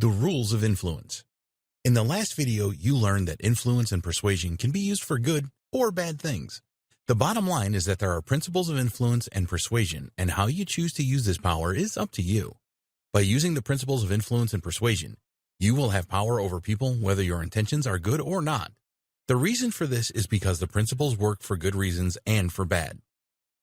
The rules of influence. In the last video, you learned that influence and persuasion can be used for good or bad things. The bottom line is that there are principles of influence and persuasion, and how you choose to use this power is up to you. By using the principles of influence and persuasion, you will have power over people whether your intentions are good or not. The reason for this is because the principles work for good reasons and for bad.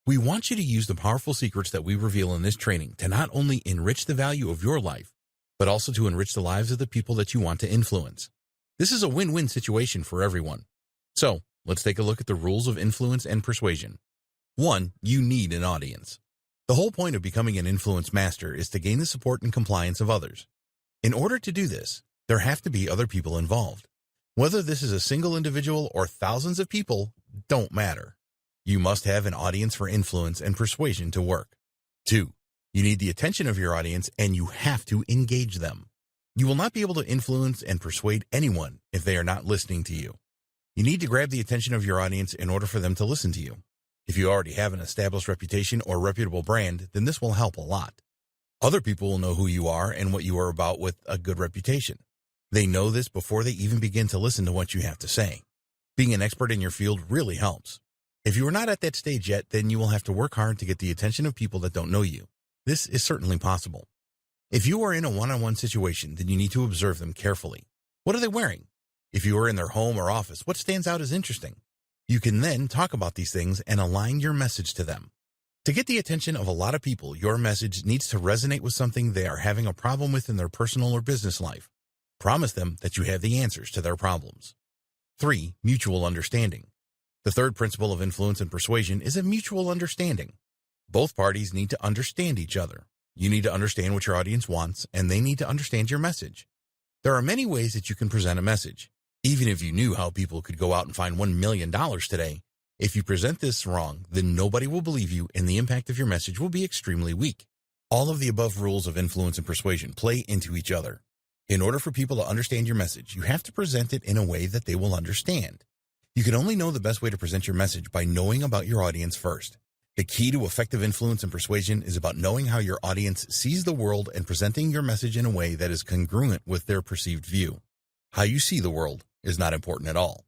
We want you to use the powerful secrets that we reveal in this training to not only enrich the value of your life, but also to enrich the lives of the people that you want to influence. This is a win-win situation for everyone. So, let's take a look at the rules of influence and persuasion. 1. You need an audience. The whole point of becoming an influence master is to gain the support and compliance of others. In order to do this, there have to be other people involved. Whether this is a single individual or thousands of people, don't matter. You must have an audience for influence and persuasion to work. 2. You need the attention of your audience, and you have to engage them. You will not be able to influence and persuade anyone if they are not listening to you. You need to grab the attention of your audience in order for them to listen to you. If you already have an established reputation or reputable brand, then this will help a lot. Other people will know who you are and what you are about with a good reputation. They know this before they even begin to listen to what you have to say. Being an expert in your field really helps. If you are not at that stage yet, then you will have to work hard to get the attention of people that don't know you. This is certainly possible. If you are in a one-on-one situation, then you need to observe them carefully. What are they wearing? If you are in their home or office, what stands out as interesting? You can then talk about these things and align your message to them. To get the attention of a lot of people, your message needs to resonate with something they are having a problem with in their personal or business life. Promise them that you have the answers to their problems. 3. Mutual understanding. The third principle of influence and persuasion is a mutual understanding. Both parties need to understand each other. You need to understand what your audience wants, and they need to understand your message. There are many ways that you can present a message. Even if you knew how people could go out and find $1 million today, if you present this wrong, then nobody will believe you, and the impact of your message will be extremely weak. All of the above rules of influence and persuasion play into each other. In order for people to understand your message, you have to present it in a way that they will understand. You can only know the best way to present your message by knowing about your audience first. The key to effective influence and persuasion is about knowing how your audience sees the world and presenting your message in a way that is congruent with their perceived view. How you see the world is not important at all.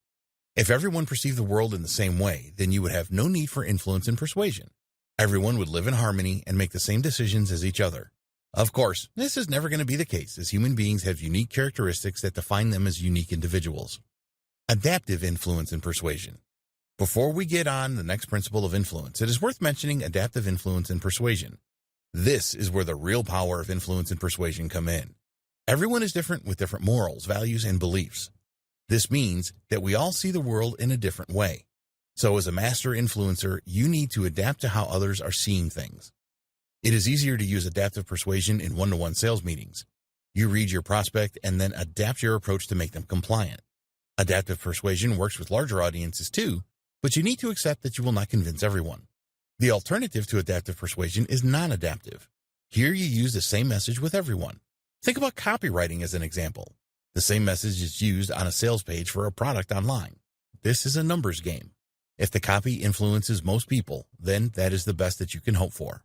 If everyone perceived the world in the same way, then you would have no need for influence and persuasion. Everyone would live in harmony and make the same decisions as each other. Of course, this is never going to be the case, as human beings have unique characteristics that define them as unique individuals. Adaptive influence and persuasion. Before we get on the next principle of influence, it is worth mentioning adaptive influence and persuasion. This is where the real power of influence and persuasion come in. Everyone is different with different morals, values, and beliefs. This means that we all see the world in a different way. So as a master influencer, you need to adapt to how others are seeing things. It is easier to use adaptive persuasion in one-to-one sales meetings. You read your prospect and then adapt your approach to make them compliant. Adaptive persuasion works with larger audiences too, but you need to accept that you will not convince everyone. The alternative to adaptive persuasion is non-adaptive. Here you use the same message with everyone. Think about copywriting as an example. The same message is used on a sales page for a product online. This is a numbers game. If the copy influences most people, then that is the best that you can hope for.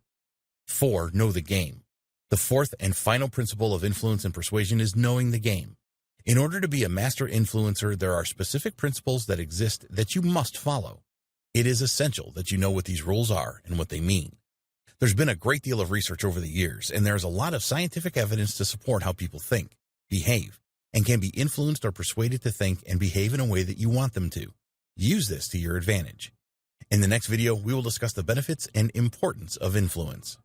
4. Know the game. The fourth and final principle of influence and persuasion is knowing the game. In order to be a master influencer, there are specific principles that exist that you must follow. It is essential that you know what these rules are and what they mean. There's been a great deal of research over the years, and there's a lot of scientific evidence to support how people think, behave, and can be influenced or persuaded to think and behave in a way that you want them to. Use this to your advantage. In the next video, we will discuss the benefits and importance of influence.